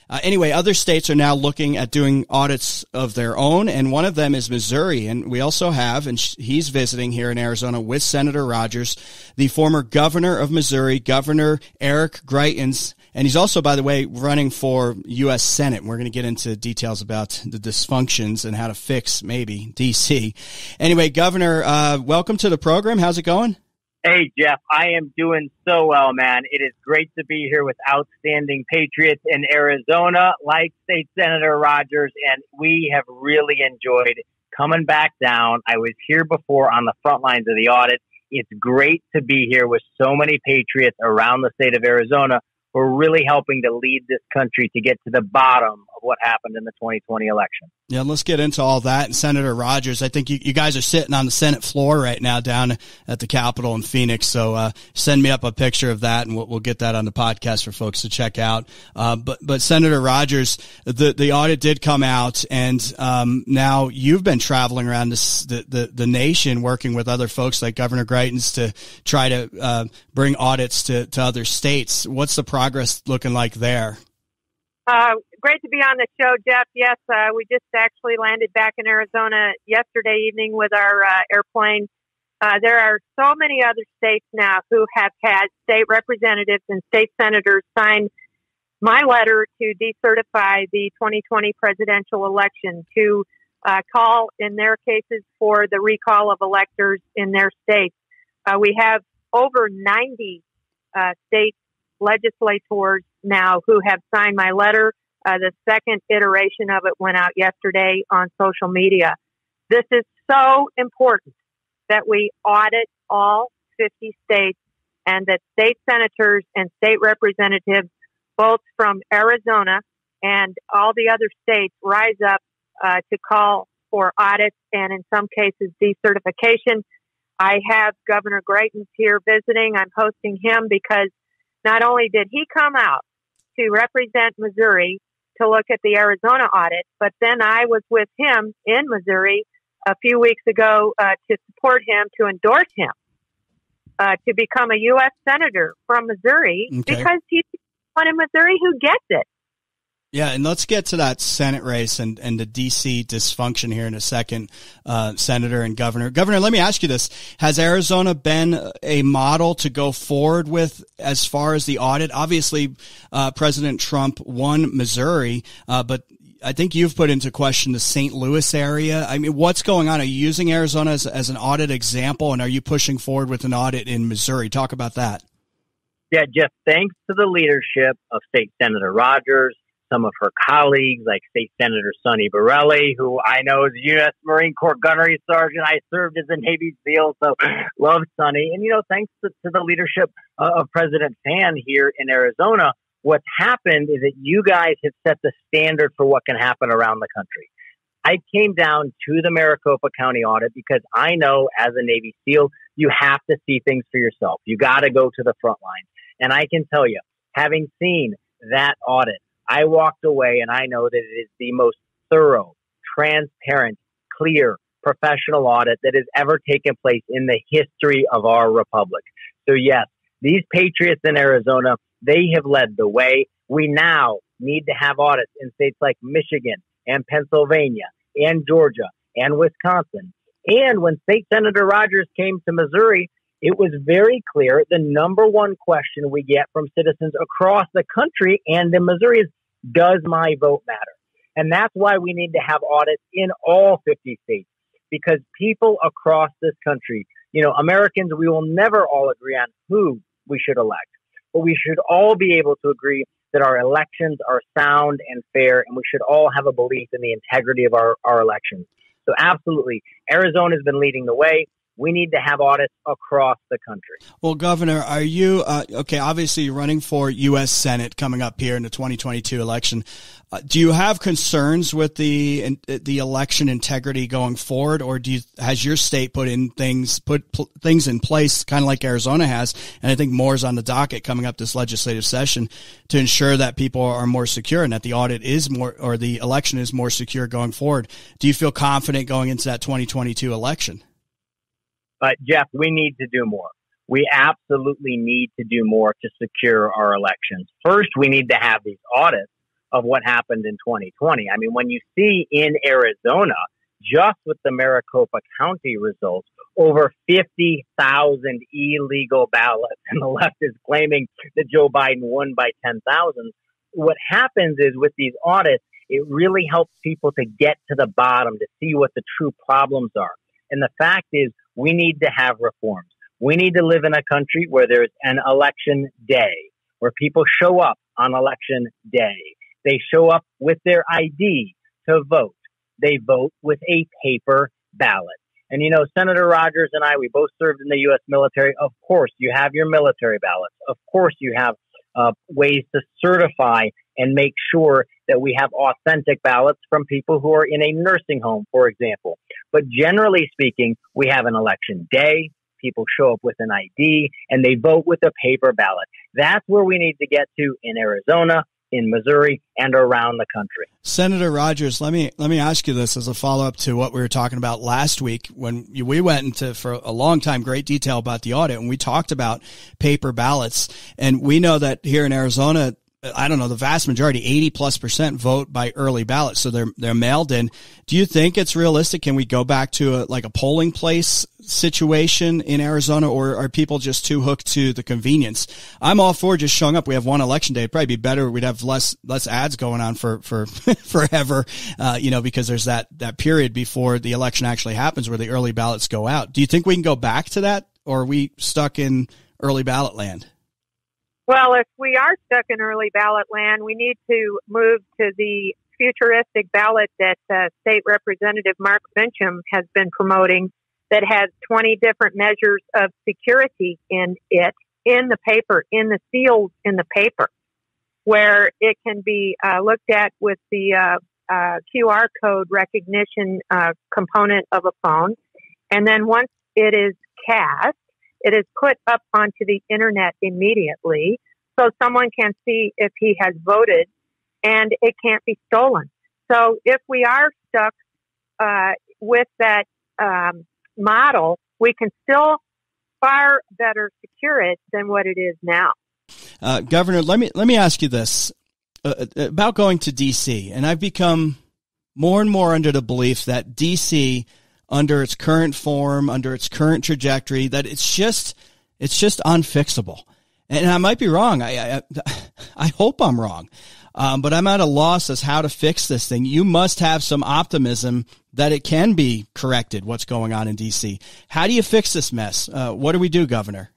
Anyway, other states are now looking at doing audits of their own, and one of them is Missouri. And we also have, and he's visiting here in Arizona with Senator Rogers, the former governor of Missouri, Governor Eric Greitens. And he's also, by the way, running for U.S. Senate. We're going to get into details about the dysfunctions and how to fix, maybe, D.C. Anyway, Governor, welcome to the program. How's it going? Hey, Jeff, I am doing so well, man. It is great to be here with outstanding patriots in Arizona, like State Senator Rogers, and we have really enjoyed coming back down. I was here before on the front lines of the audit. It's great to be here with so many patriots around the state of Arizona who are really helping to lead this country to get to the bottom of what happened in the 2020 election. Yeah, let's get into all that. And Senator Rogers, I think you guys are sitting on the Senate floor right now down at the Capitol in Phoenix. So send me up a picture of that, and we'll get that on the podcast for folks to check out. But Senator Rogers, the audit did come out, and now you've been traveling around the nation working with other folks like Governor Greitens to try to bring audits to other states. What's the progress looking like there? Great to be on the show, Jeff. Yes, we just actually landed back in Arizona yesterday evening with our airplane. There are so many other states now who have had state representatives and state senators sign my letter to decertify the 2020 presidential election, to call, in their cases, for the recall of electors in their states. We have over 90 state legislators now who have signed my letter. The second iteration of it went out yesterday on social media. This is so important that we audit all 50 states, and that state senators and state representatives, both from Arizona and all the other states, rise up to call for audits and, in some cases, decertification. I have Governor Greitens here visiting. I'm hosting him because not only did he come out to represent Missouri to look at the Arizona audit, but then I was with him in Missouri a few weeks ago to support him, to endorse him to become a U.S. Senator from Missouri, because he's one in Missouri who gets it. Yeah, and let's get to that Senate race and the D.C. dysfunction here in a second, Senator and Governor. Governor, let me ask you this. Has Arizona been a model to go forward with as far as the audit? Obviously, President Trump won Missouri, but I think you've put into question the St. Louis area. I mean, what's going on? Are you using Arizona as an audit example, and are you pushing forward with an audit in Missouri? Talk about that. Yeah, Jeff, thanks to the leadership of State Senator Rogers, some of her colleagues, like State Senator Sonny Borelli, who I know is a U.S. Marine Corps gunnery sergeant. I served as a Navy SEAL, so love Sonny. And, thanks to the leadership of President Fan here in Arizona, what's happened is that you guys have set the standard for what can happen around the country. I came down to the Maricopa County audit because I know, as a Navy SEAL, you have to see things for yourself. You got to go to the front lines. And I can tell you, having seen that audit, I walked away and I know that it is the most thorough, transparent, clear, professional audit that has ever taken place in the history of our republic. So yes, these patriots in Arizona, they have led the way. We now need to have audits in states like Michigan and Pennsylvania and Georgia and Wisconsin. And when State Senator Rogers came to Missouri, it was very clear the number one question we get from citizens across the country and in Missouri is, does my vote matter? And that's why we need to have audits in all 50 states, because people across this country, Americans, we will never all agree on who we should elect, but we should all be able to agree that our elections are sound and fair, and we should all have a belief in the integrity of our elections. So absolutely, Arizona has been leading the way. We need to have audits across the country. Well, Governor, are you, obviously you're running for U.S. Senate coming up here in the 2022 election. Do you have concerns with the election integrity going forward, or has your state put things in place, kind of like Arizona has, and I think more is on the docket coming up this legislative session, to ensure that people are more secure and that the audit is more, or the election is more secure going forward? Do you feel confident going into that 2022 election? Jeff, we need to do more. We absolutely need to do more to secure our elections. First, we need to have these audits of what happened in 2020. I mean, when you see in Arizona, just with the Maricopa County results, over 50,000 illegal ballots, and the left is claiming that Joe Biden won by 10,000. What happens is with these audits, it really helps people to get to the bottom, to see what the true problems are. And the fact is, we need to have reforms. We need to live in a country where there's an election day, where people show up on election day. They show up with their ID to vote. They vote with a paper ballot. And, you know, Senator Rogers and I, we both served in the U.S. military. Of course, you have your military ballots. Of course, you have ways to certify and make sure that we have authentic ballots from people who are in a nursing home, for example. But generally speaking, we have an election day. People show up with an ID and they vote with a paper ballot. That's where we need to get to in Arizona, in Missouri, and around the country. Senator Rogers, let me ask you this as a follow-up to what we were talking about last week when we went into, for a long time, great detail about the audit, and we talked about paper ballots. And we know that here in Arizona, I don't know, the vast majority, 80+% vote by early ballot. So they're mailed in. Do you think it's realistic? Can we go back to a polling place situation in Arizona, or are people just too hooked to the convenience? I'm all for just showing up. We have one election day. It'd probably be better. We'd have less ads going on for forever, because there's that period before the election actually happens where the early ballots go out. Do you think we can go back to that, or are we stuck in early ballot land? Well, if we are stuck in early ballot land, we need to move to the futuristic ballot that State Representative Mark Fincham has been promoting, that has 20 different measures of security in it, in the paper, in the seals in the paper, where it can be looked at with the QR code recognition component of a phone. And then once it is cast, it is put up onto the internet immediately so someone can see if he has voted, and it can't be stolen. So if we are stuck with that model, we can still far better secure it than what it is now. Governor, let me ask you this about going to D.C. And I've become more and more under the belief that D.C., under its current form, under its current trajectory, that it's just unfixable. And I might be wrong. I hope I'm wrong. But I'm at a loss as how to fix this thing. You must have some optimism that it can be corrected, what's going on in D.C. How do you fix this mess? What do we do, Governor?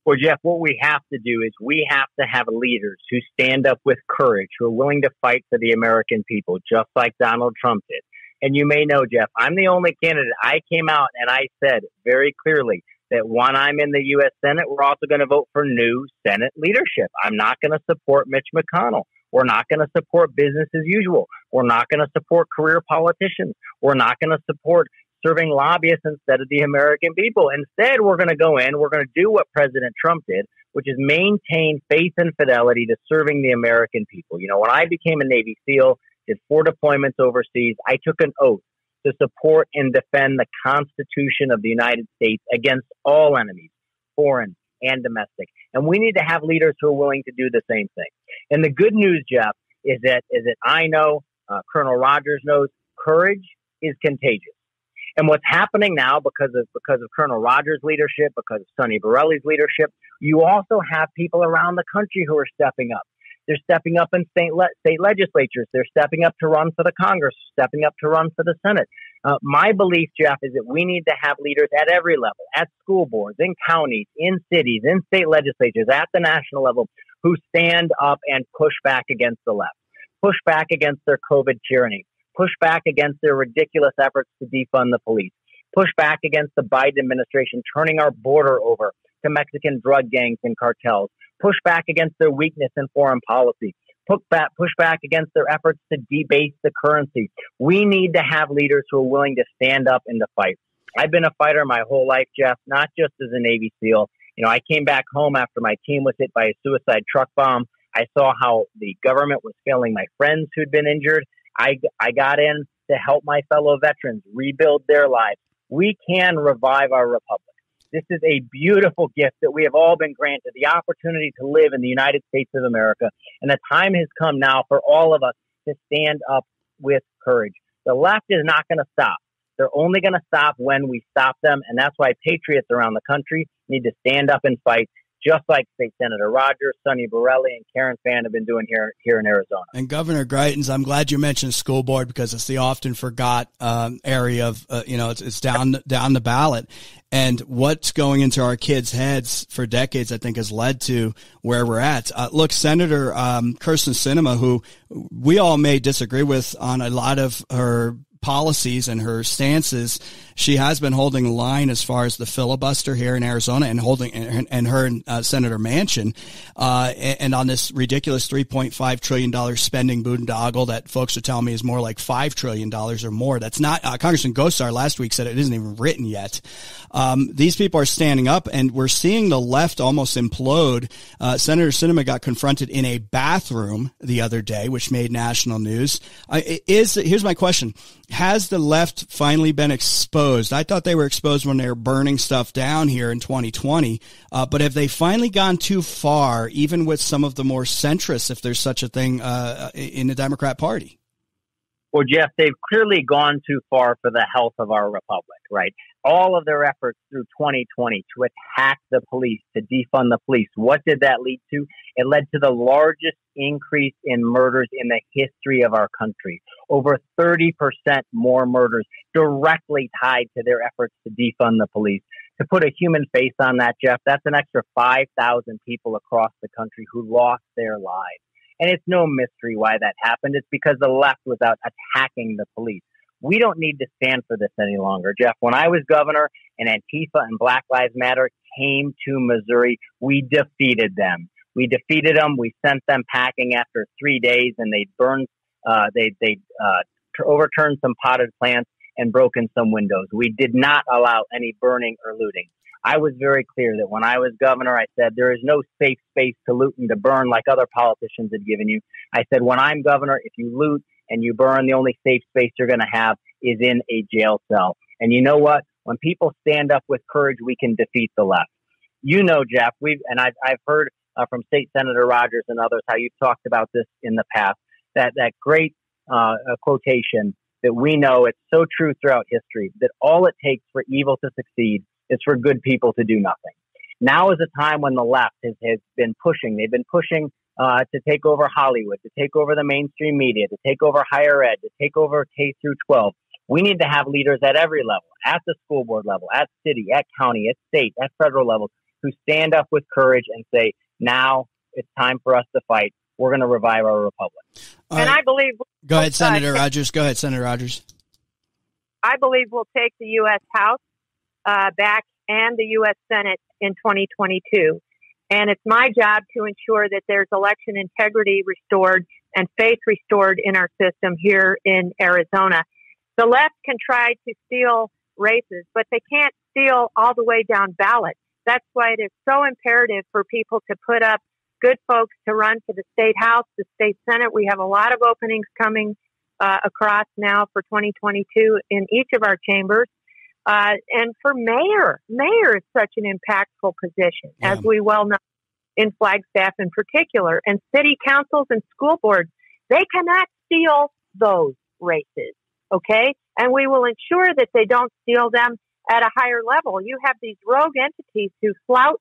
Well, Jeff, what we have to do is we have to have leaders who stand up with courage, who are willing to fight for the American people, just like Donald Trump did. And you may know, Jeff, I'm the only candidate. I came out and I said very clearly that when I'm in the U.S. Senate, we're also going to vote for new Senate leadership. I'm not going to support Mitch McConnell. We're not going to support business as usual. We're not going to support career politicians. We're not going to support serving lobbyists instead of the American people. Instead, we're going to go in, we're going to do what President Trump did, which is maintain faith and fidelity to serving the American people. You know, when I became a Navy SEAL, did 4 deployments overseas, I took an oath to support and defend the Constitution of the United States against all enemies, foreign and domestic. And we need to have leaders who are willing to do the same thing. And the good news, Jeff, is that I know, Colonel Rogers knows, courage is contagious. And what's happening now, because of Colonel Rogers' leadership, because of Sonny Borelli's leadership, you also have people around the country who are stepping up. They're stepping up in state legislatures. They're stepping up to run for the Congress, stepping up to run for the Senate. My belief, Jeff, is that we need to have leaders at every level, at school boards, in counties, in cities, in state legislatures, at the national level, who stand up and push back against the left, push back against their COVID tyranny, push back against their ridiculous efforts to defund the police, push back against the Biden administration turning our border over to Mexican drug gangs and cartels, push back against their weakness in foreign policy, push back against their efforts to debase the currency. We need to have leaders who are willing to stand up and to fight. I've been a fighter my whole life, Jeff, not just as a Navy SEAL. You know, I came back home after my team was hit by a suicide truck bomb. I saw how the government was failing my friends who'd been injured. I got in to help my fellow veterans rebuild their lives. We can revive our republic. This is a beautiful gift that we have all been granted, the opportunity to live in the United States of America. And the time has come now for all of us to stand up with courage. The left is not going to stop. They're only going to stop when we stop them. And that's why patriots around the country need to stand up and fight, just like State Senator Rogers, Sonny Borelli, and Karen Fann have been doing here in Arizona. And Governor Greitens, I'm glad you mentioned school board because it's the often forgot area of, it's down the ballot. And what's going into our kids' heads for decades, I think, has led to where we're at. Look, Senator Kyrsten Sinema, who we all may disagree with on a lot of her policies and her stances, she has been holding the line as far as the filibuster here in Arizona and her and Senator Manchin, and on this ridiculous $3.5 trillion spending boondoggle that folks are telling me is more like $5 trillion or more. That's not, Congressman Gosar last week said it isn't even written yet. These people are standing up and we're seeing the left almost implode. Senator Sinema got confronted in a bathroom the other day, which made national news. Here's my question. Has the left finally been exposed? I thought they were exposed when they were burning stuff down here in 2020. But have they finally gone too far, even with some of the more centrists, if there's such a thing, in the Democrat Party? Well, Jeff, they've clearly gone too far for the health of our republic, right? All of their efforts through 2020 to attack the police, to defund the police, what did that lead to? It led to the largest increase in murders in the history of our country. Over 30% more murders directly tied to their efforts to defund the police. To put a human face on that, Jeff, that's an extra 5,000 people across the country who lost their lives. And it's no mystery why that happened. It's because the left was out attacking the police. We don't need to stand for this any longer, Jeff. When I was governor and Antifa and Black Lives Matter came to Missouri, we defeated them. We defeated them. We sent them packing after 3 days, and they burned, overturned some potted plants and broken some windows. We did not allow any burning or looting. I was very clear that when I was governor, I said there is no safe space to loot and to burn like other politicians had given you. I said, when I'm governor, if you loot and you burn, the only safe space you're going to have is in a jail cell. And you know what? When people stand up with courage, we can defeat the left. You know, Jeff, I've heard from State Senator Rogers and others how you've talked about this in the past, that great quotation that we know it's so true throughout history, that all it takes for evil to succeed is for good people to do nothing. Now is a time when the left has been pushing. They've been pushing to take over Hollywood, to take over the mainstream media, to take over higher ed, to take over K through 12. We need to have leaders at every level, at the school board level, at city, at county, at state, at federal level, who stand up with courage and say, now it's time for us to fight. We're going to revive our republic. And I believe... Go ahead, Senator Rogers. Go ahead, Senator Rogers. I believe we'll take the U.S. House back and the U.S. Senate in 2022. And it's my job to ensure that there's election integrity restored and faith restored in our system here in Arizona. The left can try to steal races, but they can't steal all the way down ballots. That's why it is so imperative for people to put up good folks to run for the state house, the state senate. We have a lot of openings coming across now for 2022 in each of our chambers. And for mayor is such an impactful position, as we well know, in Flagstaff in particular. And city councils and school boards, they cannot steal those races, okay? And we will ensure that they don't steal them at a higher level. You have these rogue entities who flout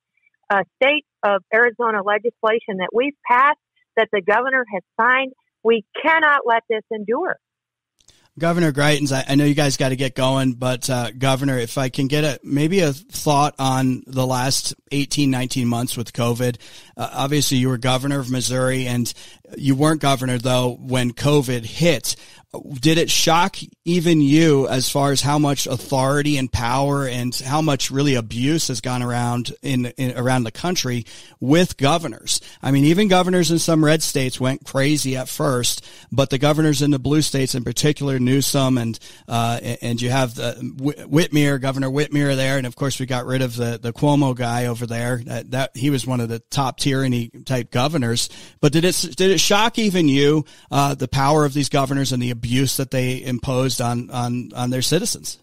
state of Arizona legislation that we've passed, that the governor has signed. We cannot let this endure. Governor Greitens, I know you guys got to get going, but Governor, if I can get maybe a thought on the last 18, 19 months with COVID. Obviously, you were governor of Missouri, and you weren't governor, though, when COVID hit. Did it shock even you as far as how much authority and power and how much really abuse has gone around around the country with governors? I mean, even governors in some red states went crazy at first, but the governors in the blue states in particular, Newsom and you have Whitmer, Governor Whitmer there, and of course we got rid of the Cuomo guy over there. That he was one of the top tyranny type governors. But did it shock even you the power of these governors and the abuse that they imposed on their citizens?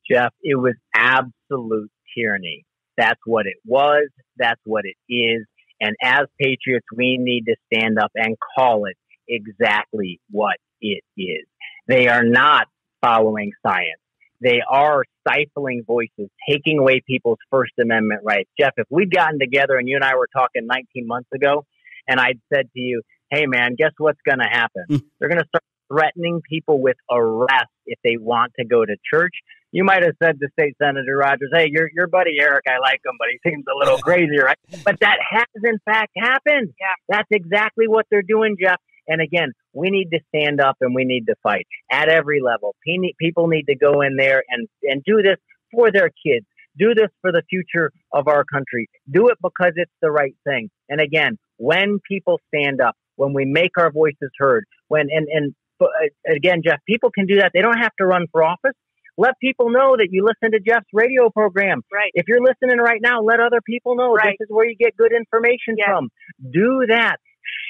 Jeff, it was absolute tyranny. That's what it was. That's what it is. And as patriots, we need to stand up and call it exactly what it is. They are not following science. They are stifling voices, taking away people's First Amendment rights. Jeff, if we'd gotten together and you and I were talking 19 months ago, and I'd said to you, hey, man, guess what's going to happen? They're going to start threatening people with arrest if they want to go to church. You might have said to State Senator Rogers, hey, your buddy Eric, I like him, but he seems a little crazy, right? But that has, in fact, happened. Yeah. That's exactly what they're doing, Jeff. And again, we need to stand up and we need to fight at every level. People need to go in there and do this for their kids. Do this for the future of our country. Do it because it's the right thing. And again, when people stand up, when we make our voices heard, again, Jeff, people can do that. They don't have to run for office. Let people know that you listen to Jeff's radio program. Right. If you're listening right now, let other people know this is where you get good information from. Do that.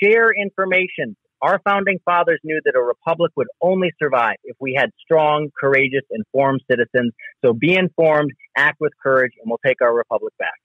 Share information. Our founding fathers knew that a republic would only survive if we had strong, courageous, informed citizens. So be informed, act with courage, and we'll take our republic back.